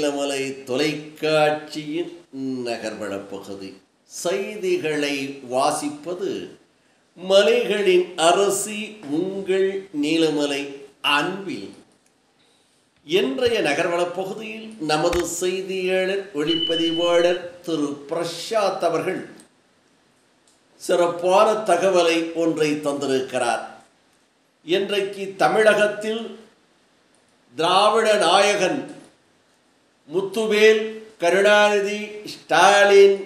நீலமலை தொலைக்காட்சியின் நகர்வளப் பகுதி. செய்திகளை வாசிப்பது மலைகளின் அரசி உங்கள் நீலமலை அன்பில். இன்றைய நகர்வளப் பகுதியில் நமது செய்தியாளர் ஒளிப்பதிவாளர் திரு பிரசாத் அவர்கள் சிறப்பான தகவலை ஒன்றை தந்திருக்கிறார். இன்றைக்கு தமிழகத்தில் திராவிட நாயகன் முத்துவேல் கருணாநிதி ஸ்டாலின்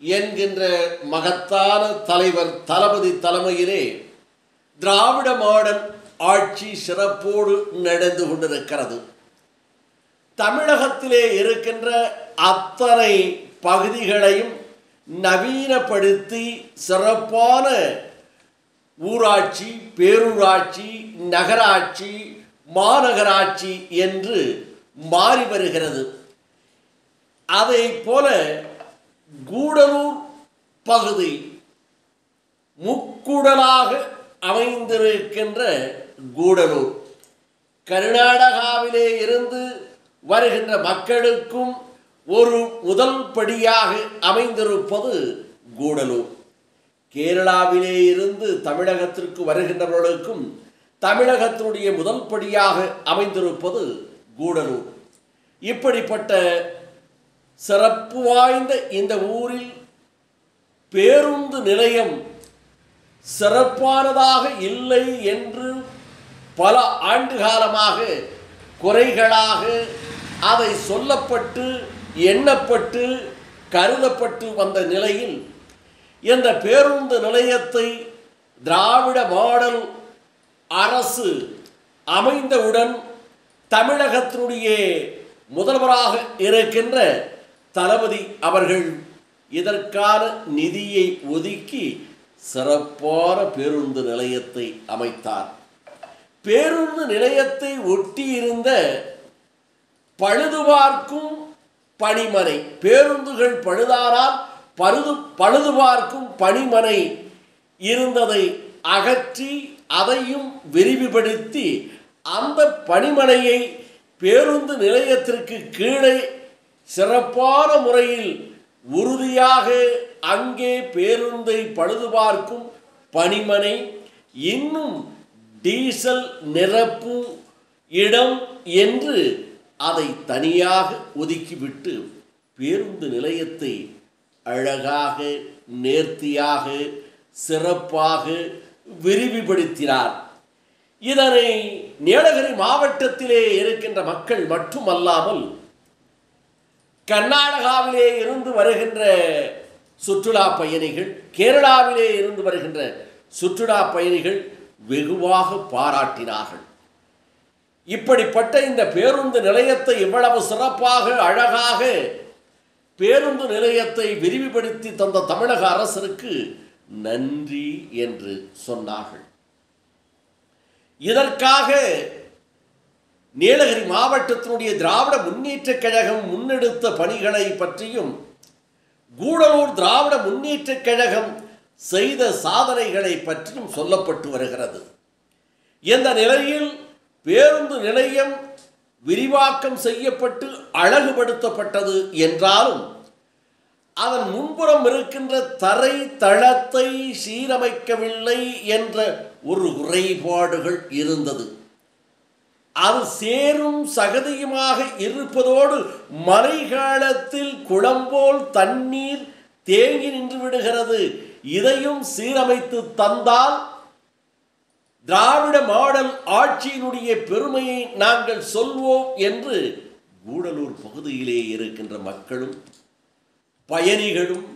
என்கின்ற மகத்தான தலைவர் தளபதி தலைமையிலே திராவிட மாடல் ஆட்சி சிறப்போடு நடந்து கொண்டிருக்கிறது. தமிழகத்திலே இருக்கின்ற அத்தனை பகுதிகளையும் நவீனப்படுத்தி சிறப்பான ஊராட்சி, பேரூராட்சி, நகராட்சி, மாநகராட்சி என்று மாறி வருகிறது. அதை போல கூடலூர் பகுதி முக்குடலாக அமைந்திருக்கின்ற கூடலூர் கர்நாடகாவிலே இருந்து வருகின்ற மக்களுக்கும் ஒரு முதல் படியாக அமைந்திருப்பது கூடலூர். கேரளாவிலே இருந்து தமிழகத்திற்கு வருகின்றவர்களுக்கும் தமிழகத்தினுடைய முதல் படியாக அமைந்திருப்பது கூடலூர். இப்படிப்பட்ட சிறப்பு வாய்ந்த இந்த ஊரில் பேருந்து நிலையம் சிறப்பானதாக இல்லை என்று பல ஆண்டு காலமாக குறைகளாக அதை சொல்லப்பட்டு எண்ணப்பட்டு கருதப்பட்டு வந்த நிலையில் இந்த பேருந்து நிலையத்தை திராவிட மாடல் அரசு அமைந்தவுடன் தமிழகத்தினுடைய முதல்வராக இருக்கின்ற தளபதி அவர்கள் இதற்கான நிதியை ஒதுக்கி சிறப்பான பேருந்து நிலையத்தை அமைத்தார். பேருந்து நிலையத்தை ஒட்டியிருந்த பழுதுபார்க்கும் பணிமனை, பேருந்துகள் பழுதானால் பழுதுபார்க்கும் பணிமனை இருந்ததை அகற்றி அதையும் விரிவுபடுத்தி அந்த பணிமனையை பேருந்து நிலையத்திற்கு கீழே சிறப்பான முறையில் உறுதியாக அங்கே பேருந்தை பழுதுபார்க்கும் பணிமனை, இன்னும் டீசல் நிரப்பு இடம் என்று அதை தனியாக ஒதுக்கிவிட்டு பேருந்து நிலையத்தை அழகாக, நேர்த்தியாக, சிறப்பாக விரிவுபடுத்தினார். இதனை நீலகிரி மாவட்டத்திலே இருக்கின்ற மக்கள் மட்டுமல்லாமல் கர்நாடகாவிலே இருந்து வருகின்ற சுற்றுலா பயணிகள், கேரளாவிலே இருந்து வருகின்ற சுற்றுலா பயணிகள் வெகுவாக பாராட்டினார்கள். இப்படிப்பட்ட இந்த பேருந்து நிலையத்தை இவ்வளவு சிறப்பாக அழகாக பேருந்து நிலையத்தை விரிவுபடுத்தி தந்த தமிழக அரசுக்கு நன்றி என்று சொன்னார்கள். இதற்காக நீலகிரி மாவட்டத்தினுடைய திராவிட முன்னேற்றக் கழகம் முன்னெடுத்த பணிகளை பற்றியும் கூடலூர் திராவிட முன்னேற்றக் கழகம் செய்த சாதனைகளை பற்றியும் சொல்லப்பட்டு வருகிறது. இந்த நிலையில் பேருந்து நிலையம் விரிவாக்கம் செய்யப்பட்டு அழகுபடுத்தப்பட்டது என்றாலும் அதன் முன்புறம் இருக்கின்ற தரை தளத்தை சீரமைக்கவில்லை என்ற ஒரு குறைபாடுகள் இருந்தது. அது சேரும் சகதியுமாக இருப்பதோடு மழை காலத்தில் குளம்போல் தண்ணீர் தேங்கி நின்று விடுகிறது. இதையும் சீரமைத்து தந்தால் திராவிட மாடல் ஆட்சியினுடைய பெருமையை நாங்கள் சொல்வோம் என்று கூடலூர் பகுதியிலே இருக்கின்ற மக்களும் பயணிகளும்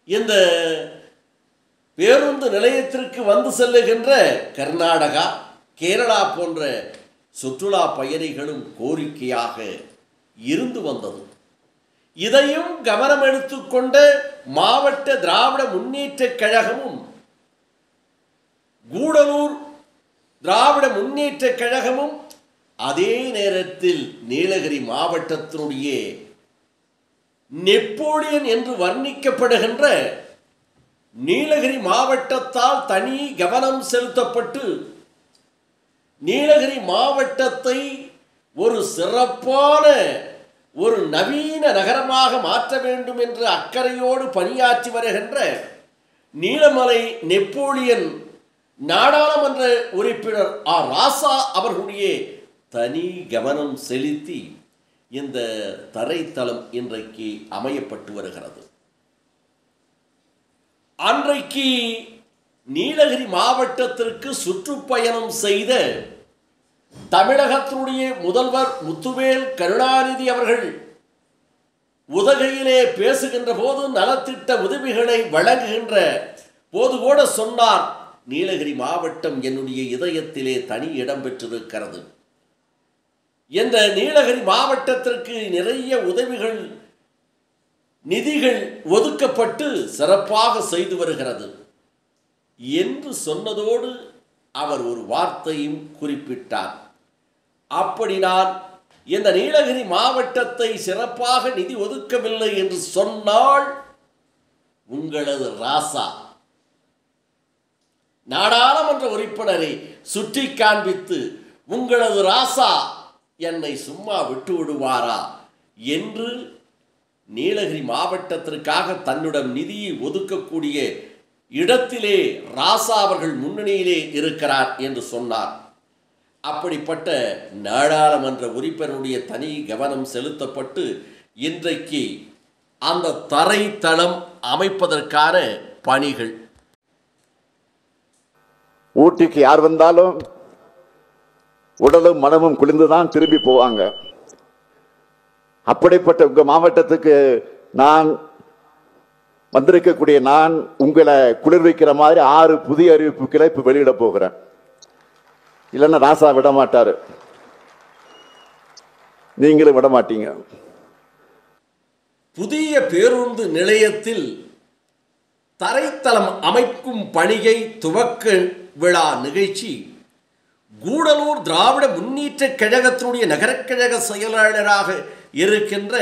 இந்த பேருந்து நிலையத்திற்கு வந்து செல்லுகின்ற கர்நாடகா, கேரளா போன்ற சுற்றுலா பயணிகளும் கோரிக்கையாக இருந்து வந்தது. இதையும் கவனம் எடுத்துக்கொண்ட மாவட்ட திராவிட முன்னேற்றக் கழகமும் கூடலூர் திராவிட முன்னேற்றக் கழகமும் அதே நேரத்தில் நீலகிரி மாவட்டத்தினுடைய நெப்போலியன் என்று வர்ணிக்கப்படுகின்ற நீலகிரி மாவட்டத்தால் தனி கவனம் செலுத்தப்பட்டு நீலகிரி மாவட்டத்தை ஒரு சிறப்பான ஒரு நவீன நகரமாக மாற்ற வேண்டும் என்று அக்கறையோடு பணியாற்றி வருகின்ற நீலமலை நெப்போலியன் நாடாளுமன்ற உறுப்பினர் ராசா அவர்களுடைய தனி கவனம் செலுத்தி இந்த தரைத்தளம் இன்றைக்கு அமையப்பட்டு வருகிறது. அன்றைக்கு நீலகிரி மாவட்டத்திற்கு சுற்றுப்பயணம் செய்த தமிழகத்தினுடைய முதல்வர் முத்துவேல் கருணாநிதி அவர்கள் உதகையிலே பேசுகின்ற போது நலத்திட்ட உதவிகளை வழங்குகின்ற போது கூட சொன்னார், நீலகிரி மாவட்டம் என்னுடைய இதயத்திலே தனி இடம் பெற்றிருக்கிறது. இந்த நீலகிரி மாவட்டத்திற்கு நிறைய உதவிகள் நிதிகள் ஒதுக்கப்பட்டு சிறப்பாக செய்து வருகிறது என்று சொன்னதோடு அவர் ஒரு வார்த்தையும் குறிப்பிட்டார். அப்படி நான் இந்த நீலகிரி மாவட்டத்தை சிறப்பாக நிதி ஒதுக்கவில்லை என்று சொன்னால் உங்களது ராசா நாடாளுமன்ற உறுப்பினரை சுட்டி காண்பித்து உங்களது ராசா என்னை சும்மா விட்டு விடுவாரா என்று நீலகிரி மாவட்டத்திற்காக தன்னிடம் நிதியை ஒதுக்கக்கூடிய இடத்திலே ராசா அவர்கள் முன்னணியிலே இருக்கிறார் என்று சொன்னார். அப்படிப்பட்ட நாடாளுமன்ற உறுப்பினருடைய தனி கவனம் செலுத்தப்பட்டு இன்றைக்கு அந்த தரைத்தளம் அமைப்பதற்கான பணிகள். ஊட்டிக்கு யார் வந்தாலும் உடலும் மனமும் குளிர்ந்துதான் திரும்பி போவாங்க. அப்படிப்பட்ட உங்க மாவட்டத்துக்கு நான் வந்திருக்கக்கூடிய நான் உங்களை குளிர்விக்கிற மாதிரி 6 புதிய அறிவிப்புகளை இப்ப வெளியிட போகிறேன். இல்லைன்னா ராசா விட மாட்டாரு, நீங்களும் விட மாட்டீங்க. புதிய பேருந்து நிலையத்தில் தரைத்தளம் அமைக்கும் பணியை துவக்க விழா நிகழ்ச்சி கூடலூர் திராவிட முன்னேற்ற கழகத்தினுடைய நகரக்கழக செயலாளராக இருக்கின்ற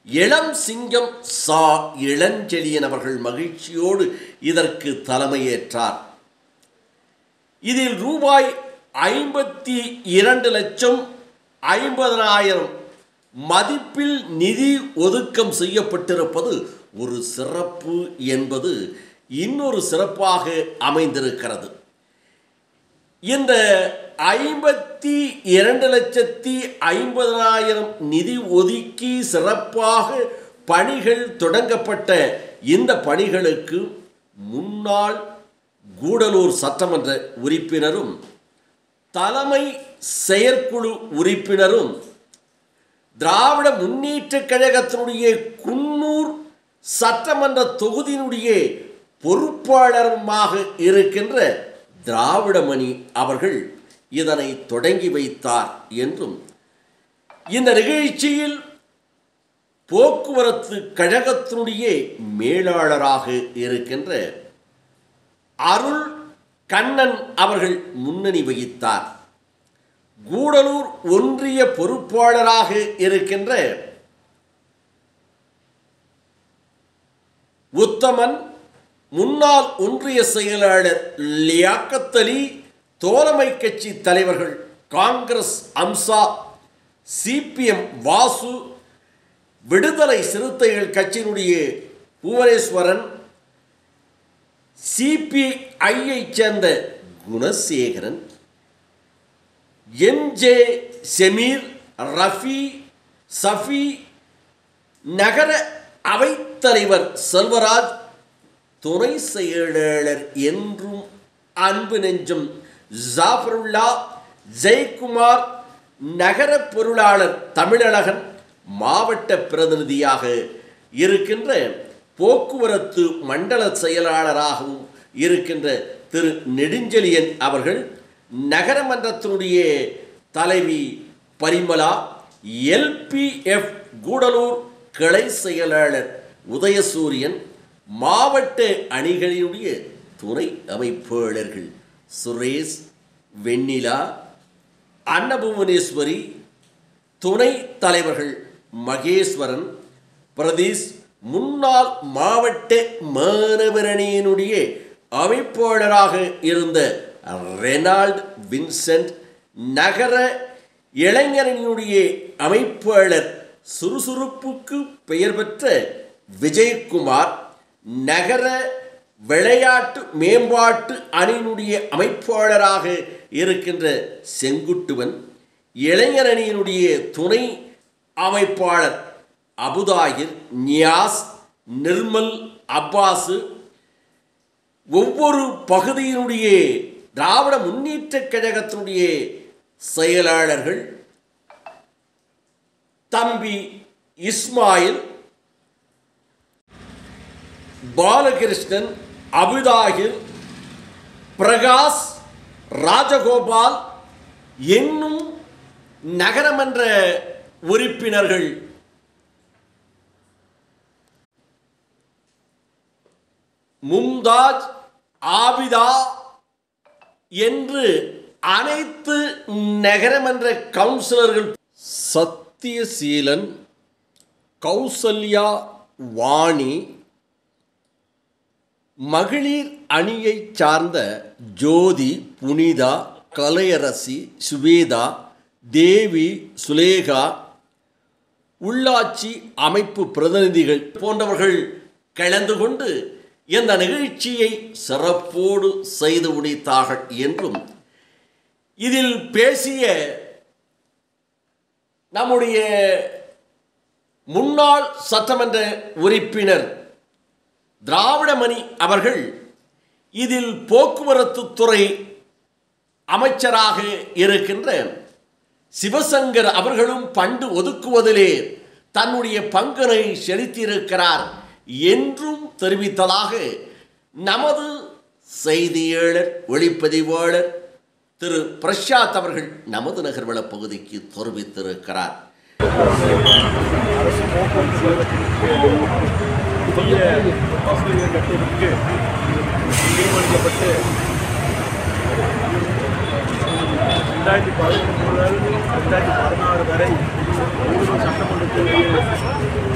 இளம் சிங்கம் சா இளஞ்செழியன் அவர்கள் மகிழ்ச்சியோடு இதற்கு தலைமையேற்றார். இதில் ரூபாய் 52,50,000 மதிப்பில் நிதி ஒதுக்கம் செய்யப்பட்டிருப்பது ஒரு சிறப்பு என்பது இன்னொரு சிறப்பாக அமைந்திருக்கிறது. இந்த 52,50,000 நிதி ஒதுக்கி சிறப்பாக பணிகள் தொடங்கப்பட்ட இந்த பணிகளுக்கு முன்னாள் கூடலூர் சட்டமன்ற உறுப்பினரும் தலைமை செயற்குழு உறுப்பினரும் திராவிட முன்னேற்ற கழகத்தினுடைய குன்னூர் சட்டமன்ற தொகுதியினுடைய பொறுப்பாளருமாக இருக்கின்ற திராவிடமணி அவர்கள் இதனை தொடங்கி வைத்தார் என்றும், இந்த நிகழ்ச்சியில் போக்குவரத்து கழகத்தினுடைய மேலாளராக இருக்கின்ற அருள் கண்ணன் அவர்கள் முன்னணி வகித்தார். கூடலூர் ஒன்றிய பொறுப்பாளராக இருக்கின்ற உத்தமன், முன்னாள் ஒன்றிய செயலாளர் லியாக்கத் அலி, தோழமை கட்சி தலைவர்கள் காங்கிரஸ் அம்சா, சிபிஎம் வாசு, விடுதலை சிறுத்தைகள் கட்சியினுடைய புவனேஸ்வரன், சிபிஐயை சேர்ந்த குணசேகரன், எம்ஜே செமீர், ரஃபி, சஃபி, நகர அவைத்தலைவர் செல்வராஜ், துணை செயலாளர் என்றும் அன்பு நெஞ்சம் ஜாஃபருல்லா, ஜெயக்குமார், நகர பொருளாளர் தமிழழகன், மாவட்ட பிரதிநிதியாக இருக்கின்ற போக்குவரத்து மண்டல செயலாளராகவும் இருக்கின்ற திரு நெடுஞ்செழியன் அவர்கள், நகரமன்றத்தினுடைய தலைவி பரிமலா, எல்பிஎஃப் கூடலூர் கிளை செயலாளர் உதயசூரியன், மாவட்ட அணிகளினுடைய துணை அமைப்பாளர்கள் சுரேஷ், வெண்ணிலா, அன்னபுவனேஸ்வரி, துணை தலைவர்கள் மகேஸ்வரன், பிரதீஷ், முன்னாள் மாவட்ட மாணவரணியினுடைய அமைப்பாளராக இருந்த ரெனால்ட் வின்சென்ட், நகர இளைஞரணியினுடைய அமைப்பாளர் சுறுசுறுப்புக்கு பெயர் பெற்ற விஜயகுமார் நகர விளையாட்டு மேம்பாட்டு அணியினுடைய அமைப்பாளராக இருக்கின்ற செங்குட்டுவன், இளைஞர் அணியினுடைய துணை அமைப்பாளர் அபுதாகிர், நியாஸ், நிர்மல், அப்பாசு, ஒவ்வொரு பகுதியினுடைய திராவிட முன்னேற்றக் கழகத்தினுடைய செயலாளர்கள், தம்பி இஸ்மாயில், பாலகிருஷ்ணன், அபுதாகிர், பிரகாஷ், ராஜகோபால் என்னும் நகரமன்ற உறுப்பினர்கள் மும்தாஜ், ஆபிதா என்று அனைத்து நகரமன்ற கவுன்சிலர்கள், சத்தியசீலன், கௌசல்யா, வாணி, மகளிர் அணியைச் சார்ந்த ஜோதி, புனிதா, கலையரசி, சுவேதா, தேவி, சுலேகா, உள்ளாட்சி அமைப்பு பிரதிநிதிகள் போன்றவர்கள் கலந்து கொண்டு இந்த நிகழ்ச்சியை சிறப்போடு செய்து முடித்தார்கள் என்றும், இதில் பேசிய நம்முடைய முன்னாள் சட்டமன்ற உறுப்பினர் திராவிடமணி அவர்கள் இதில் போக்குவரத்து துறை அமைச்சராக இருக்கின்ற சிவசங்கர் அவர்களும் பண்டு ஒதுக்குவதிலே தன்னுடைய பங்கினை செலுத்தியிருக்கிறார் என்றும் தெரிவித்ததாக நமது செய்தியாளர் ஒளிப்பதிவாளர் திரு பிரசாத் அவர்கள் நமது நகர்வள பகுதிக்கு தெரிவித்திருக்கிறார். தீர்மானிக்கப்பட்டு 2013 முதல் 2016 வரை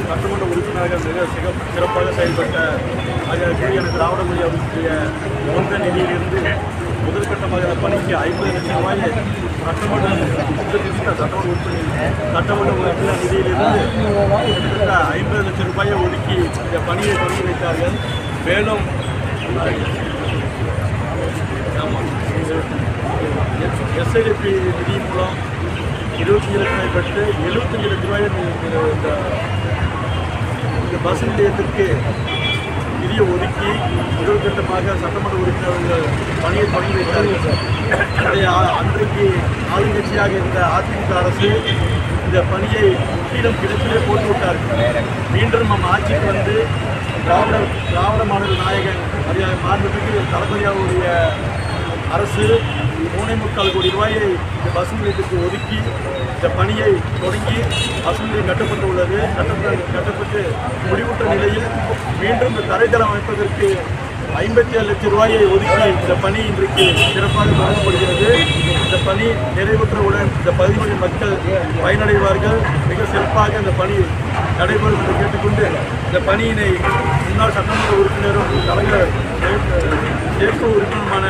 சட்டமன்ற உறுப்பினர்கள் மிக சிறப்பாக செயல்பட்ட திராவிட மொழி அவர்களுடைய சொந்த நிதியிலிருந்து முதற்கட்டமாக இந்த பணிக்கு 50 லட்சம் ரூபாயை சட்டமன்ற உறுப்பினர் நிதியிலிருந்து கிட்டத்தட்ட 50 லட்சம் ரூபாயை ஒதுக்கி இந்த பணியை தொடங்கி வைத்தார்கள். மேலும் எஸ்ஐடிபி நிதி மூலம் 27 லட்சம் பெற்று 75 லட்சம் ரூபாயை இந்த பஸ் நிலையத்திற்கு நிதியை ஒதுக்கி முதற்கட்டமாக சட்டமன்ற உறுப்பினர்கள் பணியை தொடங்கி வைத்தார்கள். அன்றைக்கு ஆளுங்கட்சியாக இருந்த அதிமுக அரசு இந்த பணியை முற்றிலும் கிடப்பிலே போட்டுவிட்டார்கள். மீண்டும் நம் ஆட்சிக்கு வந்து திராவிட மாடல் நாயகன் மாண்புமிகு தளபதியாவுடைய அரசு 3.25 கோடி ரூபாயை இந்த பஸ் நிலையத்திற்கு ஒதுக்கி இந்த பணியை தொடங்கி பஸ் நிலையம் கட்டப்பட்டுள்ளது. கட்டப்பட்டு முடிவுற்ற நிலையில் மீண்டும் இந்த தரைத்தளம் அமைப்பதற்கு 57 லட்சம் ரூபாயை ஒதுக்கி இந்த பணி இன்றைக்கு சிறப்பாக தொடங்கப்படுகிறது. இந்த பணி நிறைவுற்றவுடன் இந்த பகுதிகளின் மக்கள் பயனடைவார்கள். மிக சிறப்பாக இந்த பணி நடைபெறும் என்று கேட்டுக்கொண்டு இந்த பணியினை முன்னாள் சட்டமன்ற உறுப்பினரும் கலைஞர் சேர்ப்பு உறுப்பினருமான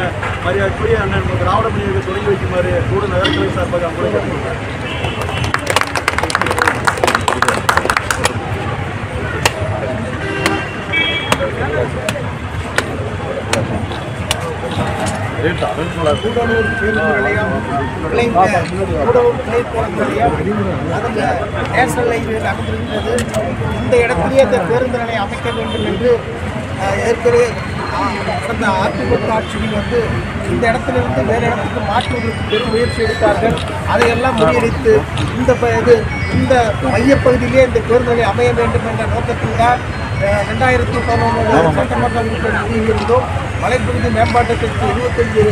மரியாதைக்குரிய அண்ணன் திராவிட மணியை தொடங்கி வைக்குமாறு கூட நகரத்துறை சார்பாக அன்போடு கேட்டுக்கொண்டார். கூடலூர் பேருந்து நிலையம் கூடலூர் பேருந்து நிலையம் அதில் நேஷனல் ஹைவேயில் அமைந்திருக்கிறது. இந்த இடத்திலேயே இந்த பேருந்து நிலையம் அமைக்க வேண்டும் என்று ஏற்கனவே கடந்த அதிமுக ஆட்சியில் வந்து இந்த இடத்திலிருந்து வேறு இடத்துக்கு மாற்றுவதற்கு பெரும் முயற்சி எடுத்தார்கள். அதையெல்லாம் முறியடித்து இந்த மையப்பகுதியிலே இந்த பேருந்து நிலையம் அமைய வேண்டும் என்ற நோக்கத்தில் தான் 2011 சட்டமன்ற உறுப்பினர் நிதியில் இருந்தோம் மலைப்பகுதி மேம்பாட்டுக்கு 75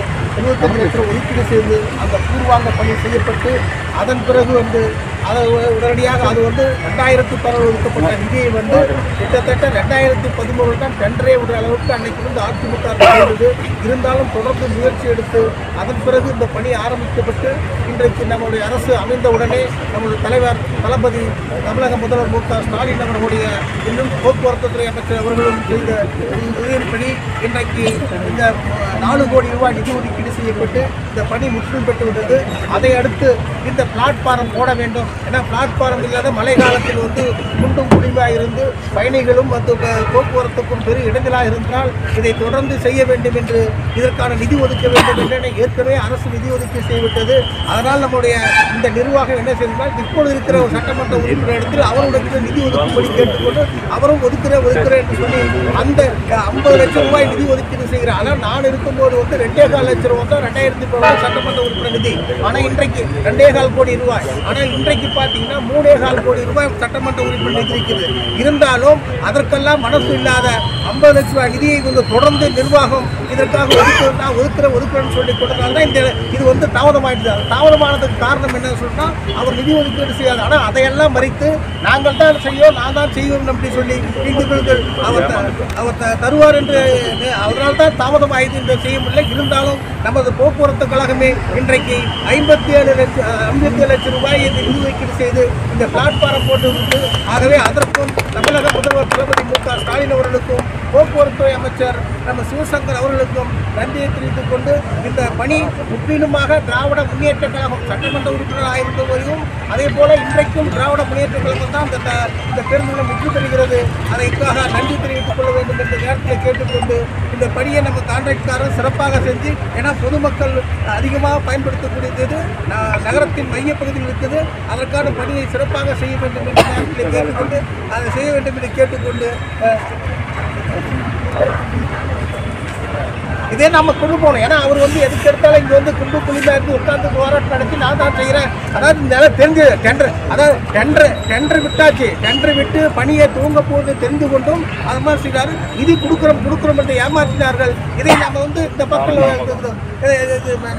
லட்சம் ஒதுக்கீடு செய்து அந்த பூர்வாங்க பணி செய்யப்பட்டு அதன் பிறகு வந்து அதை உடனடியாக அது வந்து 2011 ஒதுக்கப்பட்ட நிதியை வந்து கிட்டத்தட்ட 2013 தான் டெண்டரே விடுற அளவுக்கு அன்னைக்கு வந்து அதிமுக இருந்தது. இருந்தாலும் தொடர்ந்து முயற்சி எடுத்து அதன் பிறகு இந்த பணி ஆரம்பிக்கப்பட்டு இன்றைக்கு நம்முடைய அரசு அமைந்தவுடனே நம்முடைய தலைவர் தளபதி தமிழக முதல்வர் மு.க. ஸ்டாலின் அவர்களுடைய இன்னும் போக்குவரத்து துறை அமைச்சர் அவர்களும் செய்த உதவியின்படி இன்றைக்கு இந்த 4 கோடி ரூபாய் நிதி ஒதுக்கீடு செய்யப்பட்டு இந்த பணி முற்றிலும் பெற்றுவிட்டது. அதை அடுத்து இந்த பிளாட்பாரம் போட வேண்டும். ஏன்னா பிளாட்பாரம் இல்லாத மழை காலத்தில் வந்து குண்டும் குடிமையாக இருந்து பயணிகளும் வந்து போக்குவரத்துக்கும் பெரிய இடைஞ்சலாக இருந்தால் இதை தொடர்ந்து செய்ய வேண்டும் என்று இதற்கான நிதி ஒதுக்க வேண்டும் என்று ஏற்கனவே அரசு நிதி ஒதுக்கீடு செய்துவிட்டது. அதனால் நம்முடைய இந்த நிர்வாகம் என்ன செய்தால் இப்பொழுது இருக்கிற ஒரு சட்டமன்ற உறுப்பினரிடத்தில் அவருடைய நிதி ஒதுக்கும்படி கேட்டுக்கொண்டு அவரும் ஒதுக்குறேன் என்று சொல்லி அந்த 50 லட்சம் ரூபாய் நிதி ஒதுக்கீடு செய்கிறார். ஆனால் நான் இருக்கும்போது வந்து 2.25 லட்சம் ரூபாய் தான் 2010 சட்டமன்ற உறுப்பினர் நிதி. ஆனால் இன்றைக்கு 2.25 கோடி ரூபாய். ஆனால் இன்றைக்கு பார்த்தீங்கன்னா 3.25 கோடி ரூபாய் சட்டமன்ற உறுப்பினர் நிதி இருக்கிறது. இருந்தாலும் அதற்கெல்லாம் மனசு இல்லாத 50 லட்சம் ரூபாய் நிதியை வந்து தொடர்ந்து நிர்வாகம் இதற்காக ஒதுக்குறேன்னு சொல்லி கொடுத்தால் தான் இது வந்து தாமதமாயிடுது. தாமதமானதுக்கு காரணம் என்ன சொன்னால் அவர் நிதி ஒதுக்கீடு செய்யாது. ஆனால் அதையெல்லாம் மறித்து நாங்கள் தான் செய்வோம், நான் தான் செய்வோம் அப்படி சொல்லி அவர் தருவார் என்று அதனால் தான் தாமதமாயிடுது என்று செய்ய முடியல. இருந்தாலும் நமது போக்குவரத்து கழகமே இன்றைக்கு 57 லட்சம் ரூபாயை நிதி ஒதுக்கீடு செய்து இந்த பிளாட்பாரம் போட்டு. ஆகவே அதற்கும் தமிழக முதல்வர் தளபதி மு.க. ஸ்டாலின் அவர்களுக்கும் போக்குவரத்துறை அமைச்சர் நம்ம சிவசங்கர் அவர்களுக்கும் நன்றியை தெரிவித்துக் கொண்டு இந்த பணி முற்றிலுமாக திராவிட முன்னேற்ற கழகம் சட்டமன்ற உறுப்பினராக இருந்த போதும் அதே போல இன்றைக்கும் திராவிட முன்னேற்ற கழகம் தான் இந்த பேருந்துகளை முற்று பெறுகிறது. அதற்காக நன்றி தெரிவித்துக் கொள்ள வேண்டும் என்ற நேரத்தில் கேட்டுக்கொண்டு இந்த பணியை நம்ம கான்ட்ராக்ட்காரர் சிறப்பாக செஞ்சு ஏன்னா பொதுமக்கள் அதிகமாக பயன்படுத்தக்கூடியது நகரத்தின் மையப்பகுதியில் இருக்குது. அதற்கான பணியை சிறப்பாக செய்ய வேண்டும் என்ற நேரத்தில் கேட்டுக்கொண்டு அதை செய்ய வேண்டும் என்று கேட்டுக்கொண்டு இதே நம்ம கொண்டு போகணும். ஏன்னா அவர் வந்து எதுக்கு எடுத்தாலும் இங்கே வந்து குண்டு குளிமா இருந்து உட்காந்து போராட்டம் நடத்தி நான் தான் செய்கிறேன். அதாவது இந்த தெரிஞ்சு டெண்டர் விட்டாச்சு. டெண்டர் விட்டு பணியை துவங்க போது தெரிந்து கொண்டும் அது மாதிரி செய்கிறாரு. நிதி கொடுக்குறோம் என்று ஏமாற்றினார்கள். இதை நம்ம வந்து இந்த மக்கள்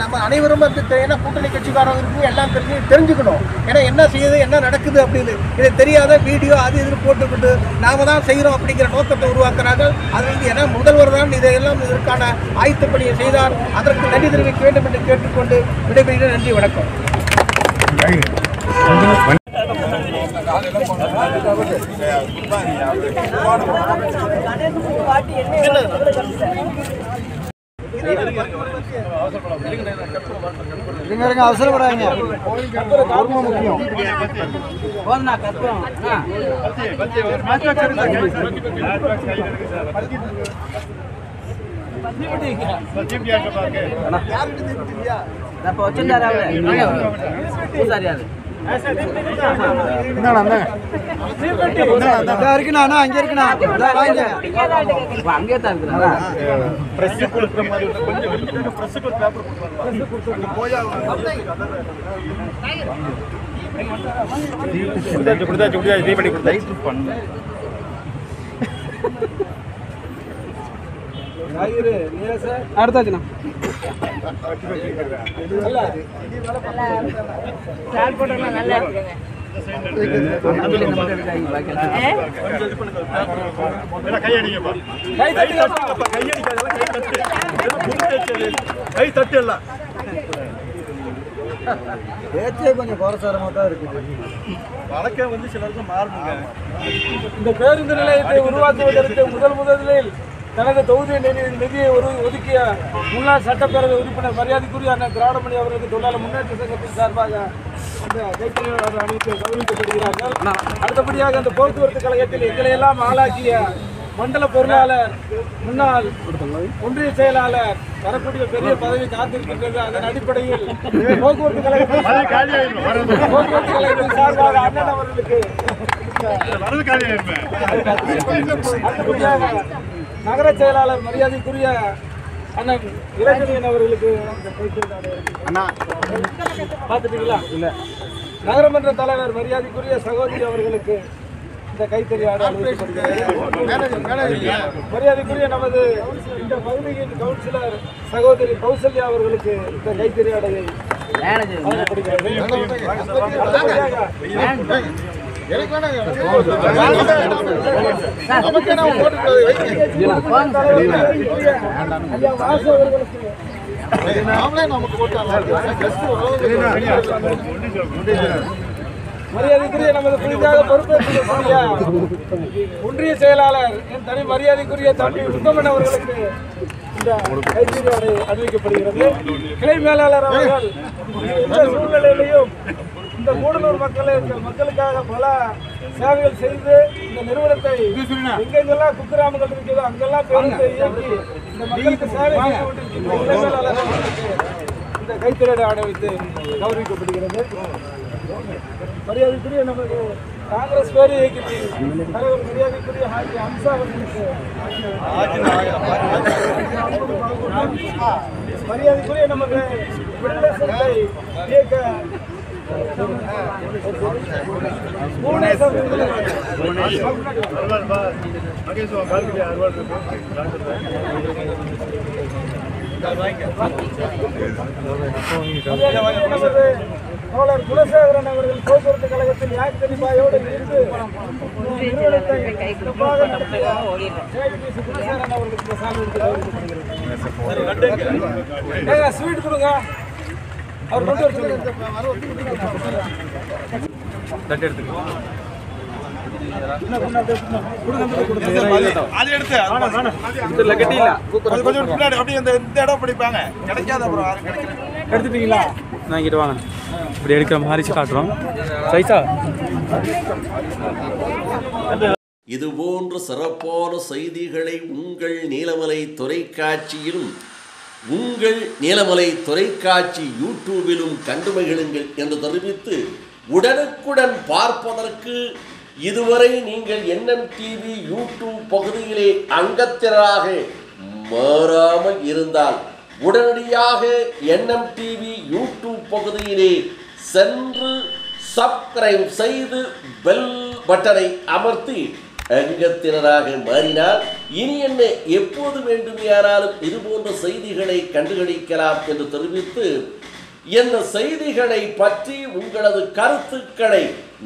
நம்ம அனைவரும் வந்து ஏன்னா கூட்டணி கட்சிக்காரங்களுக்கு எல்லாம் தெரிஞ்சுக்கணும். ஏன்னா என்ன செய்யுது என்ன நடக்குது அப்படின்னு இதை தெரியாத வீடியோ அது இது போட்டுக்கிட்டு நாம தான் செய்கிறோம் அப்படிங்கிற நோக்கத்தை உருவாக்குறார்கள். அது வந்து ஏன்னா முதல்வர் தான் இதையெல்லாம் இதற்கான ஆயத்த பணியை செய்தார். அதற்கு நன்றி தெரிவிக்க வேண்டும் என்று கேட்டுக்கொண்டு விடைபெறுகிறேன். நன்றி, வணக்கம். அவசரப்படாங்க. முக்கியம் இருக்குண்ணா அங்கே இருக்குண்ணா அங்கே தான் இருக்குண்ணா அடுத்தாச்சுண்ணா நல்லா கை தட்டு எல்லாம் கொஞ்சம் கோரசாரமா தான் இருக்குது. வழக்கம் வந்து சிலருக்கு மாறுங்க. இந்த பேருந்து நிலையத்தை உருவாக்குவதற்கு முதலில் தனது தொகுதி நிதியை ஒதுக்கிய முன்னாள் சட்டப்பேரவை உறுப்பினர் மரியாதைக்குரிய அண்ணன் திராவிடமணி அவர்களுக்கு தொழிலாளர் முன்னேற்ற சங்கத்தின் சார்பாக இந்த கைத்தறியாளர் அணிக்கு கௌரவிக்கப்படுகிறார்கள். அடுத்தபடியாக அந்த போக்குவரத்து கழகத்தில் எங்களையெல்லாம் ஆளாக்கிய மண்டல பொருளாளர் முன்னாள் ஒன்றிய செயலாளர் வரக்கூடிய பெரிய பதவி காத்திருக்கின்றது. அதன் அடிப்படையில் போக்குவரத்து கழகத்தின் சார்பாக அண்ணன் அவர்களுக்கு அடுத்தபடியாக நகர செயலாளர் மரியாதைக்குரிய அண்ணன் இளஞ்செழியன் அவர்களுக்கு பார்த்துட்டீங்களா? இல்ல நகரமன்ற தலைவர் மரியாதைக்குரிய சகோதரி அவர்களுக்கு இந்த கைத்தறி ஆடை மரியாதைக்குரிய நமது இந்த பகுதியின் கவுன்சிலர் சகோதரி கௌசல்யா அவர்களுக்கு இந்த கைத்தறி ஆடையை மரியாதைக்குரிய நமது புதிதாக பொறுப்பேற்கக்கூடிய ஒன்றிய செயலாளர் என் தனி மரியாதைக்குரிய தம்பி உத்தமன் அவர்களுக்கு இந்த கைத்தறி அறிவிக்கப்படுகிறது. கிளை மேலாளர் அவர்கள் எந்த சூழ்நிலையிலையும் இந்த கூடலூர் மக்களுக்காக பல சேவைகள் செய்து இந்த நிறுவனத்தை எங்கெங்கெல்லாம் குக்கிராமங்கள் இருக்கிறதோ அங்கெல்லாம் பேருந்து இயக்கி இந்த மக்களுக்கு சேவை செய்து கொண்டிருக்கின்ற கிளை மேலாளர் அவர்களுக்கு இந்த கைத்தறி ஆடை வைத்து கௌரவிக்கப்படுகிறது. மரியாதைக்குரிய நமது காங்கிரஸ் பேர் இயக்கத்தின் தலைவர் மரியாதைக்குரிய ஹாஜி ஹம்சா அவர்களுக்கு மரியாதைக்குரிய நமது விடுதலை சிறுத்தை இயக்க தோழர் குலசேகரன் அவர்கள் போக்குவரத்து கழகத்தில் யாத்திரிபாயோடு இருந்து நிறுவனத்தை சிறப்பாக நடத்திய குலசேகரன் அவர்களுக்கு சாலை ஸ்வீட் கொடுங்க. அவர் கொண்டு வர சொல்லுங்க. எடுத்துட்டீங்களா? நான் இங்கிட்டு வாங்க, இப்படி எடுக்கிற மாதிரி காட்டுறோம். சைஸா இது போன்ற சிறப்பான செய்திகளை உங்கள் நீலமலை தொலைக்காட்சியிலும் உங்கள் நீலமலை தொலைக்காட்சி யூடியூபிலும் கண்டு மகிழுங்கள் என்று தெரிவித்து, உடனுக்குடன் பார்ப்பதற்கு இதுவரை நீங்கள் NMTV யூடியூப் பகுதியிலே அங்கத்தினராக மாறாமல் இருந்தால் உடனடியாக NMTV யூடியூப் பகுதியிலே சென்று சப்ஸ்கிரைப் செய்து பெல் பட்டனை அமர்த்தி அங்கத்தினராக மாறினால் இனி என்ன எப்போது வேண்டுமையானாலும் இதுபோன்ற செய்திகளை கண்டுகளிக்கலாம் என்று தெரிவித்து, இந்த செய்திகளை பற்றி உங்களது கருத்துக்களை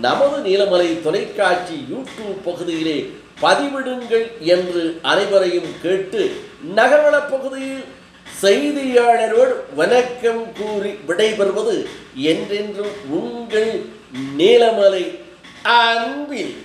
நமது நீலமலை தொலைக்காட்சி யூடியூப் பகுதியிலே பதிவிடுங்கள் என்று அனைவரையும் கேட்டு, நகர்வள பகுதியில் செய்தியாளரோடு வணக்கம் கூறி விடைபெறுவது என்றென்றும் உங்கள் நீலமலை அன்பில்